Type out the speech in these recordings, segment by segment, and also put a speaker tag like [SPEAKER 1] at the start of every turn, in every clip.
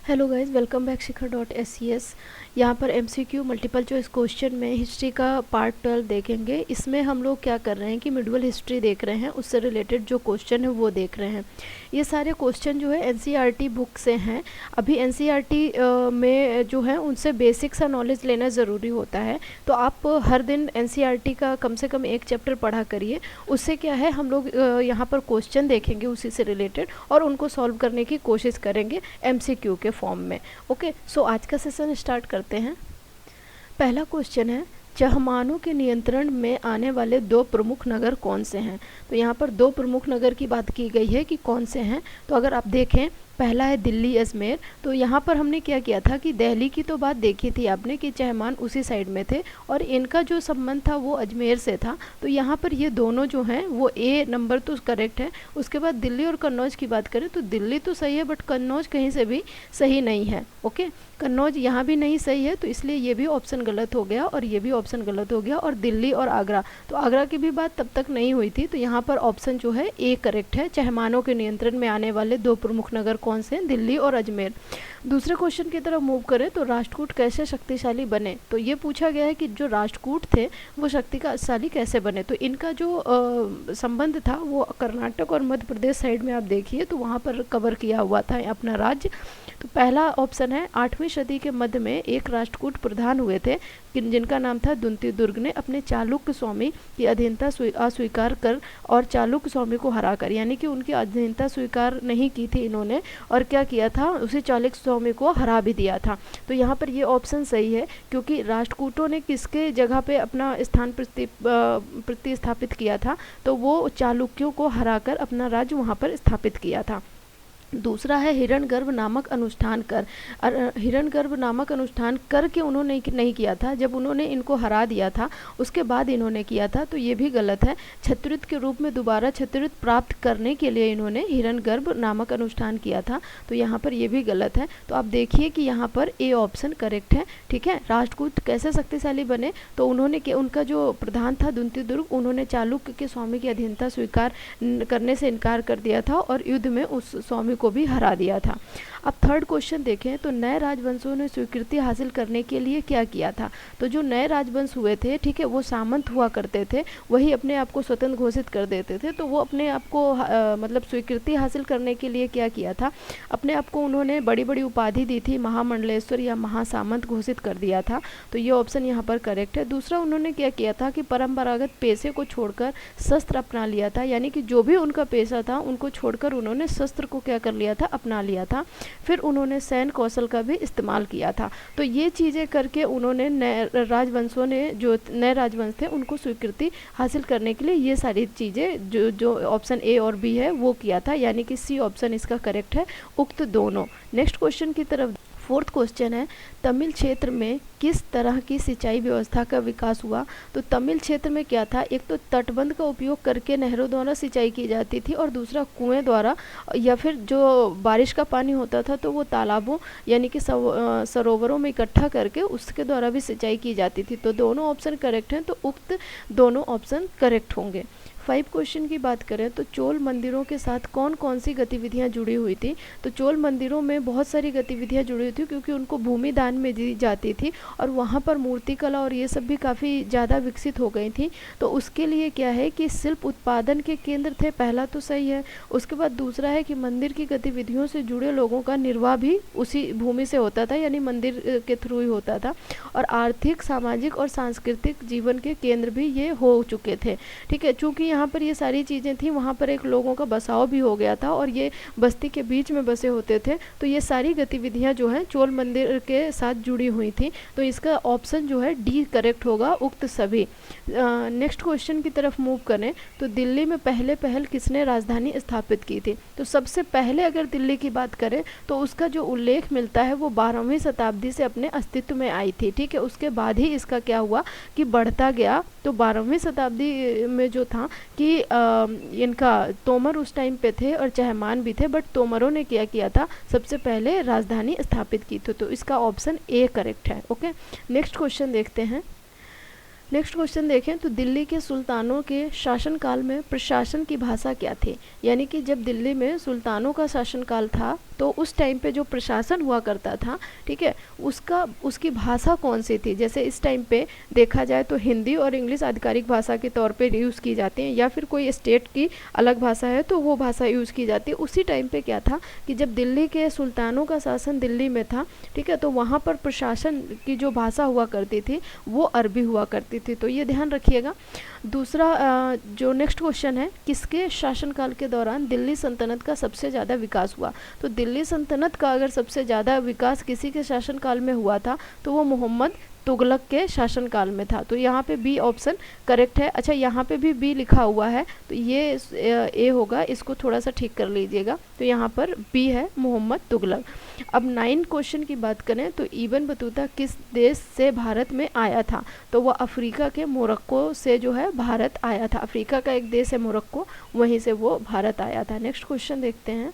[SPEAKER 1] Hello guys, welcome back शिखर.SCS। यहाँ पर MCQ मल्टीपल चॉइस क्वेश्चन में हिस्ट्री का पार्ट 12 देखेंगे। इसमें हम लोग क्या कर रहे हैं कि मिडवल हिस्ट्री देख रहे हैं, उससे रिलेटेड जो क्वेश्चन है वो देख रहे हैं। ये सारे क्वेश्चन जो है NCERT बुक से हैं। अभी NCERT में जो है उनसे बेसिक सा नॉलेज लेना ज़रूरी होता है, तो आप हर दिन NCERT का कम से कम एक चैप्टर पढ़ा करिए। उससे क्या है, हम लोग यहाँ पर क्वेश्चन देखेंगे उसी से रिलेटेड और उनको सॉल्व करने की कोशिश करेंगे MCQ के फॉर्म में। ओके, सो आज का सेशन स्टार्ट करते हैं। पहला क्वेश्चन है, चहमानों के नियंत्रण में आने वाले दो प्रमुख नगर कौन से हैं। तो यहाँ पर दो प्रमुख नगर की बात की गई है कि कौन से हैं। तो अगर आप देखें, पहला है दिल्ली अजमेर। तो यहाँ पर हमने क्या किया था कि दिल्ली की तो बात देखी थी आपने कि चहमान उसी साइड में थे और इनका जो संबंध था वो अजमेर से था। तो यहाँ पर ये दोनों जो हैं वो ए नंबर तो करेक्ट है। उसके बाद दिल्ली और कन्नौज की बात करें तो दिल्ली तो सही है, बट कन्नौज कहीं से भी सही नहीं है। ओके, कन्नौज यहाँ भी नहीं सही है, तो इसलिए ये भी ऑप्शन गलत हो गया और ये भी ऑप्शन गलत हो गया। और दिल्ली और आगरा, तो आगरा की भी बात तब तक नहीं हुई थी, तो यहाँ पर ऑप्शन जो है ए करेक्ट है। चहमानों के नियंत्रण में आने वाले दो प्रमुख नगर कौन से हैं? दिल्ली और अजमेर। दूसरे क्वेश्चन की तरफ मूव करें तो राष्ट्रकूट कैसे शक्तिशाली बने। तो ये पूछा गया है कि जो राष्ट्रकूट थे वो शक्तिशाली कैसे बने। तो इनका जो संबंध था वो कर्नाटक और मध्य प्रदेश साइड में आप देखिए तो वहाँ पर कवर किया हुआ था अपना राज्य। तो पहला ऑप्शन है, 8वीं सदी के मध्य में एक राष्ट्रकूट प्रधान हुए थे जिनका नाम था दुंती दुर्ग ने अपने चालुक्य स्वामी की अधीनता अस्वीकार कर और चालुक्य स्वामी को हराकर, यानी कि उनकी अधीनता स्वीकार नहीं की थी इन्होंने और क्या किया था, उसी चालुक्य स्वामी को हरा भी दिया था। तो यहाँ पर ये ऑप्शन सही है क्योंकि राष्ट्रकूटों ने किसके जगह पे अपना स्थान प्रतिस्थापित किया था, तो वो चालुक्यों को हराकर अपना राज्य वहाँ पर स्थापित किया था। दूसरा है हिरण्यगर्भ नामक अनुष्ठान कर। हिरण्यगर्भ नामक अनुष्ठान करके उन्होंने नहीं किया था, जब उन्होंने इनको हरा दिया था उसके बाद इन्होंने किया था, तो ये भी गलत है। क्षत्रिय के रूप में दोबारा क्षत्रिय प्राप्त करने के लिए इन्होंने हिरण्यगर्भ नामक अनुष्ठान किया था, तो यहाँ पर ये भी गलत है। तो आप देखिए कि यहाँ पर ए ऑप्शन करेक्ट है। ठीक है, राष्ट्रकूट कैसे शक्तिशाली बने, तो उन्होंने उनका जो प्रधान था दुंती दुर्ग, उन्होंने चालुक्य के स्वामी की अधीनता स्वीकार करने से इनकार कर दिया था और युद्ध में उस स्वामी को भी हरा दिया था। अब थर्ड क्वेश्चन देखें तो नए राजवंशों ने स्वीकृति हासिल करने के लिए क्या किया था। तो जो नए राजवंश हुए थे, ठीक है, वो सामंत हुआ करते थे, वही अपने आप को स्वतंत्र घोषित कर देते थे। तो वो अपने आप को मतलब स्वीकृति हासिल करने के लिए क्या किया था, अपने आप को उन्होंने बड़ी बड़ी उपाधि दी थी, महामंडलेश्वर या महासामंत घोषित कर दिया था। तो ये ऑप्शन यहाँ पर करेक्ट है। दूसरा, उन्होंने क्या किया था कि परंपरागत पेशे को छोड़कर शस्त्र अपना लिया था, यानी कि जो भी उनका पेशा था उनको छोड़कर उन्होंने शस्त्र को क्या कर लिया था, अपना लिया था। फिर उन्होंने सैन्य कौशल का भी इस्तेमाल किया था। तो ये चीज़ें करके उन्होंने नए राजवंशों ने, जो नए राजवंश थे, उनको स्वीकृति हासिल करने के लिए ये सारी चीज़ें जो ऑप्शन ए और बी है वो किया था, यानी कि सी ऑप्शन इसका करेक्ट है, उक्त दोनों। नेक्स्ट क्वेश्चन की तरफ, फोर्थ क्वेश्चन है, तमिल क्षेत्र में किस तरह की सिंचाई व्यवस्था का विकास हुआ। तो तमिल क्षेत्र में क्या था, एक तो तटबंध का उपयोग करके नहरों द्वारा सिंचाई की जाती थी और दूसरा कुएं द्वारा, या फिर जो बारिश का पानी होता था तो वो तालाबों यानी कि सरोवरों में इकट्ठा करके उसके द्वारा भी सिंचाई की जाती थी। तो दोनों ऑप्शन करेक्ट हैं, तो उक्त दोनों ऑप्शन करेक्ट होंगे। 5 क्वेश्चन की बात करें तो चोल मंदिरों के साथ कौन कौन सी गतिविधियां जुड़ी हुई थी। तो चोल मंदिरों में बहुत सारी गतिविधियां जुड़ी हुई थी क्योंकि उनको भूमि दान में दी जाती थी और वहां पर मूर्तिकला और ये सब भी काफ़ी ज़्यादा विकसित हो गई थी। तो उसके लिए क्या है कि शिल्प उत्पादन के केंद्र थे, पहला तो सही है। उसके बाद दूसरा है कि मंदिर की गतिविधियों से जुड़े लोगों का निर्वाह भी उसी भूमि से होता था, यानी मंदिर के थ्रू ही होता था। और आर्थिक, सामाजिक और सांस्कृतिक जीवन के केंद्र भी ये हो चुके थे। ठीक है, चूँकि यहाँ पर ये सारी चीज़ें थी, वहाँ पर एक लोगों का बसाव भी हो गया था और ये बस्ती के बीच में बसे होते थे, तो ये सारी गतिविधियाँ जो हैं चोल मंदिर के साथ जुड़ी हुई थी। तो इसका ऑप्शन जो है डी करेक्ट होगा, उक्त सभी। नेक्स्ट क्वेश्चन की तरफ मूव करें तो दिल्ली में पहल किसने राजधानी स्थापित की थी। तो सबसे पहले अगर दिल्ली की बात करें तो उसका जो उल्लेख मिलता है वो 12वीं शताब्दी से अपने अस्तित्व में आई थी। ठीक है, उसके बाद ही इसका क्या हुआ कि बढ़ता गया। तो 12वीं शताब्दी में जो था कि इनका तोमर उस टाइम पे थे और चहमान भी थे, बट तोमरों ने क्या किया था, सबसे पहले राजधानी स्थापित की थी। तो इसका ऑप्शन ए करेक्ट है। ओके, नेक्स्ट क्वेश्चन देखते हैं। नेक्स्ट क्वेश्चन देखें तो दिल्ली के सुल्तानों के शासनकाल में प्रशासन की भाषा क्या थी। यानी कि जब दिल्ली में सुल्तानों का शासनकाल था तो उस टाइम पे जो प्रशासन हुआ करता था, ठीक है, उसकी भाषा कौन सी थी। जैसे इस टाइम पे देखा जाए तो हिंदी और इंग्लिश आधिकारिक भाषा के तौर पे यूज़ की जाती हैं, या फिर कोई स्टेट की अलग भाषा है तो वो भाषा यूज़ की जाती है। उसी टाइम पे क्या था कि जब दिल्ली के सुल्तानों का शासन दिल्ली में था, ठीक है, तो वहाँ पर प्रशासन की जो भाषा हुआ करती थी वो अरबी हुआ करती थी, तो ये ध्यान रखिएगा। दूसरा जो नेक्स्ट क्वेश्चन है, किसके शासनकाल के दौरान दिल्ली सल्तनत का सबसे ज़्यादा विकास हुआ। तो दिल्ली सल्तनत का अगर सबसे ज़्यादा विकास किसी के शासनकाल में हुआ था तो वो मोहम्मद तुगलक के शासनकाल में था। तो यहाँ पे बी ऑप्शन करेक्ट है। अच्छा, यहाँ पे भी बी लिखा हुआ है तो ये ए होगा, इसको थोड़ा सा ठीक कर लीजिएगा। तो यहाँ पर बी है, मोहम्मद तुगलक। अब 9 क्वेश्चन की बात करें तो इब्न बतूता किस देश से भारत में आया था। तो वह अफ्रीका के मोरक्को से जो है भारत आया था। अफ्रीका का एक देश है मोरक्को, वहीं से वो भारत आया था। नेक्स्ट क्वेश्चन देखते हैं,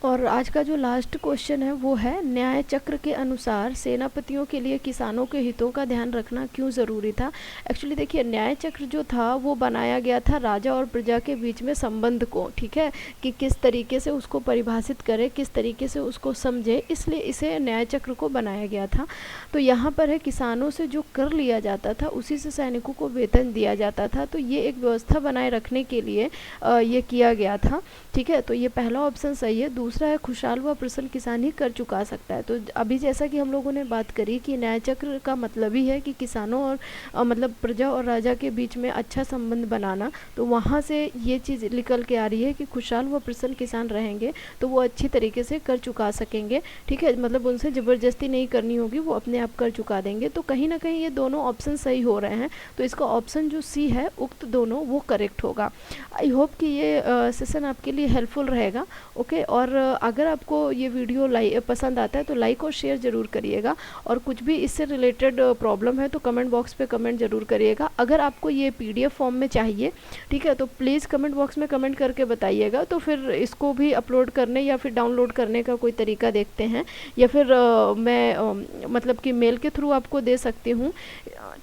[SPEAKER 1] और आज का जो लास्ट क्वेश्चन है वो है, न्याय चक्र के अनुसार सेनापतियों के लिए किसानों के हितों का ध्यान रखना क्यों ज़रूरी था। एक्चुअली देखिए, न्याय चक्र जो था वो बनाया गया था राजा और प्रजा के बीच में संबंध को, ठीक है, कि किस तरीके से उसको परिभाषित करे, किस तरीके से उसको समझे, इसलिए इसे न्याय चक्र को बनाया गया था। तो यहाँ पर है, किसानों से जो कर लिया जाता था उसी से सैनिकों को वेतन दिया जाता था। तो ये एक व्यवस्था बनाए रखने के लिए ये किया गया था, ठीक है। तो ये पहला ऑप्शन सही है। दूसरा है, खुशहाल व प्रसन्न किसान ही कर चुका सकता है। तो अभी जैसा कि हम लोगों ने बात करी कि न्याय चक्र का मतलब ही है कि किसानों और मतलब प्रजा और राजा के बीच में अच्छा संबंध बनाना। तो वहाँ से ये चीज़ निकल के आ रही है कि खुशहाल व प्रसन्न किसान रहेंगे तो वो अच्छी तरीके से कर चुका सकेंगे, ठीक है, मतलब उनसे ज़बरदस्ती नहीं करनी होगी, वो अपने आप कर चुका देंगे। तो कहीं ना कहीं ये दोनों ऑप्शन सही हो रहे हैं। तो इसका ऑप्शन जो सी है, उक्त दोनों, वो करेक्ट होगा। आई होप कि ये सेशन आपके लिए हेल्पफुल रहेगा। ओके, और अगर आपको ये वीडियो पसंद आता है तो लाइक और शेयर ज़रूर करिएगा, और कुछ भी इससे रिलेटेड प्रॉब्लम है तो कमेंट बॉक्स पे कमेंट ज़रूर करिएगा। अगर आपको ये PDF फॉर्म में चाहिए, ठीक है, तो प्लीज़ कमेंट बॉक्स में कमेंट करके बताइएगा, तो फिर इसको भी अपलोड करने या फिर डाउनलोड करने का कोई तरीका देखते हैं, या फिर मैं मतलब कि मेल के थ्रू आपको दे सकती हूँ,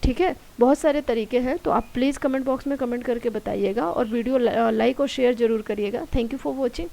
[SPEAKER 1] ठीक है। बहुत सारे तरीके हैं, तो आप प्लीज़ कमेंट बॉक्स में कमेंट करके बताइएगा, और वीडियो लाइक और शेयर ज़रूर करिएगा। Thank you for watching.